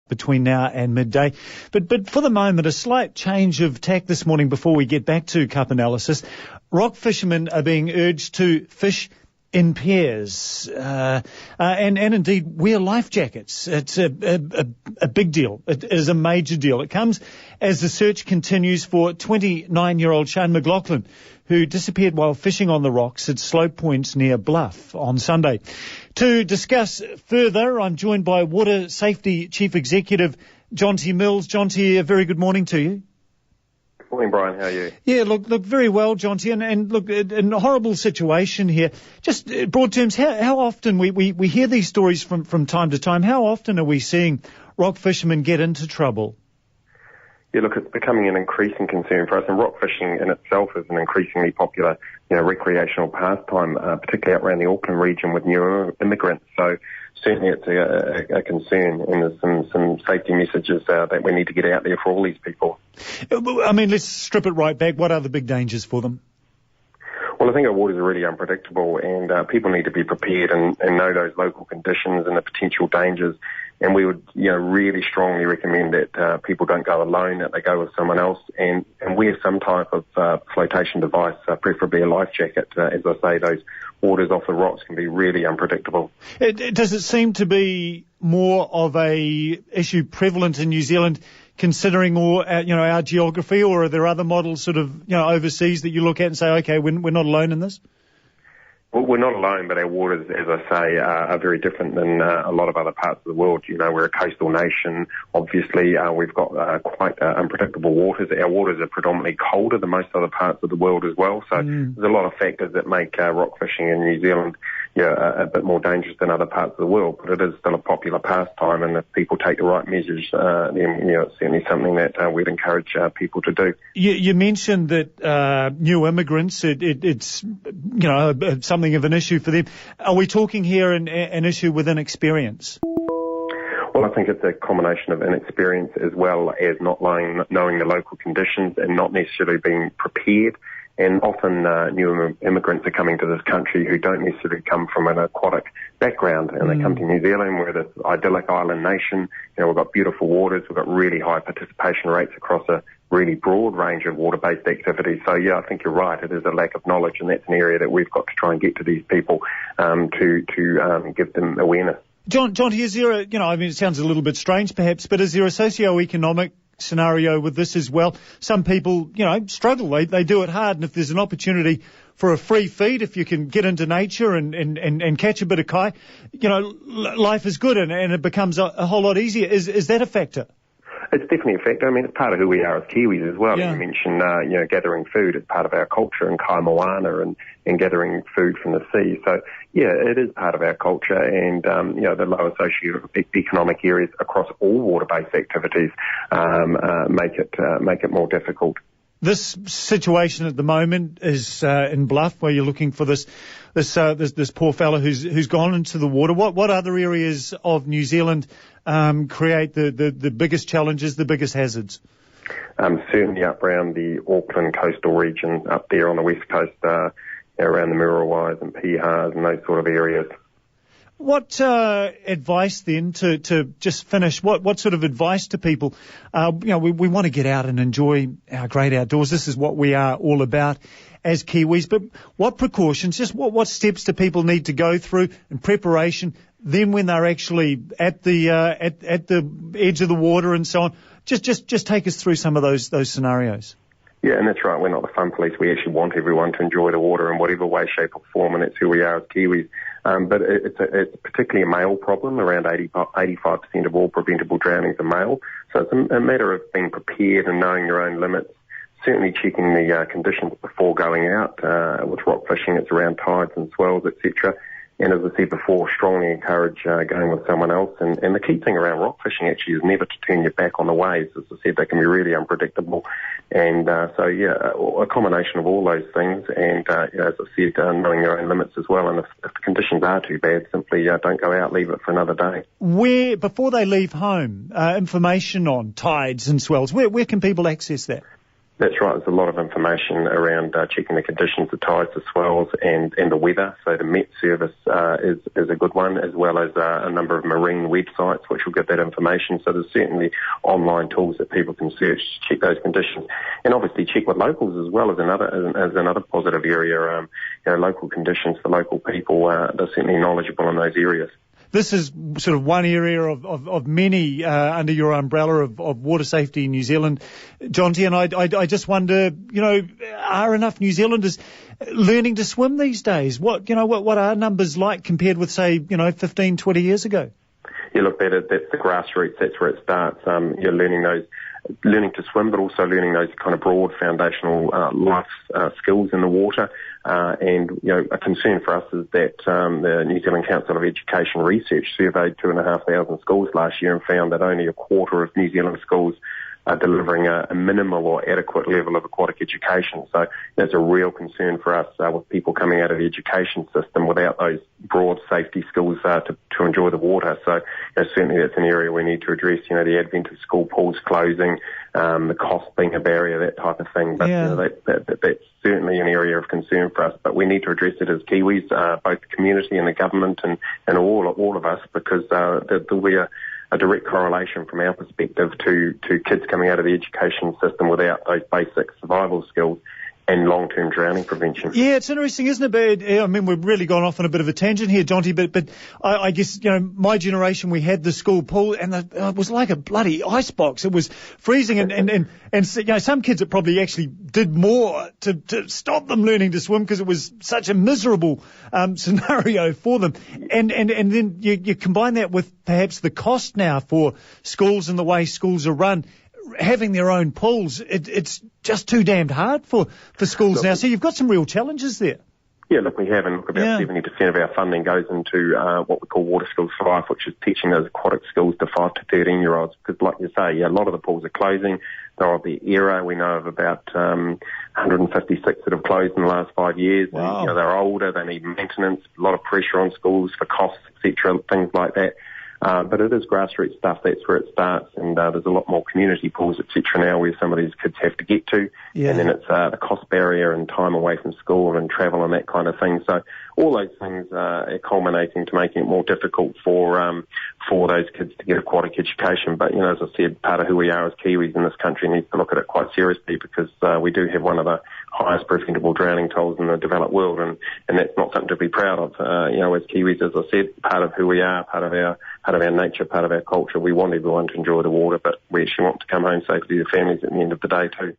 between now and midday. But for the moment, a slight change of tack this morning before we get back to cup analysis. Rock fishermen are being urged to fish in pairs, and indeed wear life jackets. It's a big deal. It is a major deal. It comes as the search continues for 29-year-old Shane McLaughlin, who disappeared while fishing on the rocks at slope points near Bluff on Sunday. To discuss further, I'm joined by Water Safety Chief Executive Jonty Mills. Jonty, a very good morning to you. Good morning, Brian. How are you? Yeah, look very well, Jonty, and look, in a horrible situation here. Just broad terms, how often we hear these stories from time to time. How often are we seeing rock fishermen get into trouble? Yeah, look, it's becoming an increasing concern for us, and rock fishing in itself is an increasingly popular, recreational pastime, particularly out around the Auckland region with new immigrants. So certainly it's a concern, and there's some safety messages that we need to get out there for all these people. I mean, let's strip it right back. What are the big dangers for them? Well, I think our waters are really unpredictable, and people need to be prepared and know those local conditions and the potential dangers. And we would, really strongly recommend that people don't go alone, that they go with someone else, and wear some type of flotation device, preferably a life jacket. As I say, those waters off the rocks can be really unpredictable. Does it seem to be more of a issue prevalent in New Zealand, considering our geography, or are there other models sort of overseas that you look at and say, okay, we're not alone in this? Well, we're not alone, but our waters, as I say, are very different than a lot of other parts of the world. We're a coastal nation. Obviously, we've got quite unpredictable waters. Our waters are predominantly colder than most other parts of the world as well. So there's a lot of factors that make rock fishing in New Zealand a bit more dangerous than other parts of the world. But it is still a popular pastime, and if people take the right measures, then it's certainly something that we'd encourage people to do. You mentioned that new immigrants, it's something of an issue for them. Are we talking here an issue with inexperience? Well, I think it's a combination of inexperience as well as not knowing the local conditions and not necessarily being prepared. And often new immigrants are coming to this country who don't necessarily come from an aquatic background, and they come to New Zealand. We're this idyllic island nation. We've got beautiful waters. We've got really high participation rates across a really broad range of water-based activities. So, I think you're right. It is a lack of knowledge, and that's an area that we've got to try and get to these people to give them awareness. Jonty, is there it sounds a little bit strange perhaps, but is there a socio-economic scenario with this as well? Some people, struggle. They do it hard, and if there's an opportunity for a free feed, if you can get into nature and catch a bit of kai, life is good, and it becomes a whole lot easier. Is that a factor? It's definitely a factor. I mean, it's part of who we are as Kiwis as well. Yeah. You mentioned, gathering food as part of our culture, and kai moana and gathering food from the sea. So, it is part of our culture, and, the lower socio-economic areas across all water-based activities make it more difficult. This situation at the moment is in Bluff, where you're looking for this poor fella who's gone into the water. What other areas of New Zealand create the biggest challenges, the biggest hazards? Certainly up around the Auckland coastal region, up there on the west coast, around the Muriwais and Pihas and those sort of areas. What advice then to just finish? What sort of advice to people? We want to get out and enjoy our great outdoors. This is what we are all about as Kiwis. But what precautions? Just what steps do people need to go through in preparation? Then when they're actually at the edge of the water and so on, just take us through some of those scenarios. Yeah, and that's right. We're not the fun police. We actually want everyone to enjoy the water in whatever way, shape or form, and that's who we are as Kiwis. But it's particularly a male problem. Around 85% of all preventable drownings are male. So it's a matter of being prepared and knowing your own limits. Certainly checking the conditions before going out. With rock fishing, it's around tides and swells, etc. And as I said before, strongly encourage going with someone else. And the key thing around rock fishing actually is never to turn your back on the waves. As I said, they can be really unpredictable. And a combination of all those things. And as I said, knowing your own limits as well. And if the conditions are too bad, simply don't go out, leave it for another day. Before they leave home, information on tides and swells, where can people access that? That's right. There's a lot of information around checking the conditions, the tides, the swells, and the weather. So the Met Service is a good one, as well as a number of marine websites which will give that information. So there's certainly online tools that people can search to check those conditions, and obviously check with locals as well as another positive area. Local conditions for local people. They're certainly knowledgeable in those areas. This is sort of one area of many under your umbrella of water safety in New Zealand, Jonty, and I just wonder, are enough New Zealanders learning to swim these days? What are numbers like compared with, say, 15, 20 years ago? Yeah, look, that's the grassroots. That's where it starts. You're learning to swim, but also learning those kind of broad foundational life skills in the water. And a concern for us is that the New Zealand Council of Education Research surveyed 2,500 schools last year and found that only a quarter of New Zealand schools are delivering a minimal or adequate level of aquatic education. So that's a real concern for us with people coming out of the education system without those broad safety skills to enjoy the water. So certainly that's an area we need to address, the advent of school pools closing, the cost being a barrier, that type of thing. But that's certainly an area of concern for us. But we need to address it as Kiwis, both the community and the government and all of us, because there'll be a direct correlation from our perspective to kids coming out of the education system without those basic survival skills and long-term drowning prevention. Yeah, it's interesting, isn't it? But, I mean, we've really gone off on a bit of a tangent here, Jonty, but I guess, my generation, we had the school pool, and it was like a bloody icebox. It was freezing, and some kids, it probably actually did more to stop them learning to swim because it was such a miserable scenario for them. And then you combine that with perhaps the cost now for schools and the way schools are run. Having their own pools, it's just too damned hard for schools now. So you've got some real challenges there. Yeah, look, we have, and about 70% of our funding goes into what we call Water Skills for Life, which is teaching those aquatic skills to 5 to 13-year-olds. Because, like you say, a lot of the pools are closing. They're of the era. We know of about 156 that have closed in the last 5 years. Wow. And, they're older. They need maintenance. A lot of pressure on schools for costs, etc., things like that. But it is grassroots stuff. That's where it starts, and there's a lot more community pools, etc. now where some of these kids have to get to, and then it's the cost barrier and time away from school and travel and that kind of thing. So all those things are culminating to making it more difficult for those kids to get aquatic education. But as I said, part of who we are as Kiwis in this country needs to look at it quite seriously, because we do have one of the highest preventable drowning tolls in the developed world, and that's not something to be proud of. As Kiwis, as I said, part of who we are, part of our nature, part of our culture. We want everyone to enjoy the water, but we actually want to come home safely to their families at the end of the day too.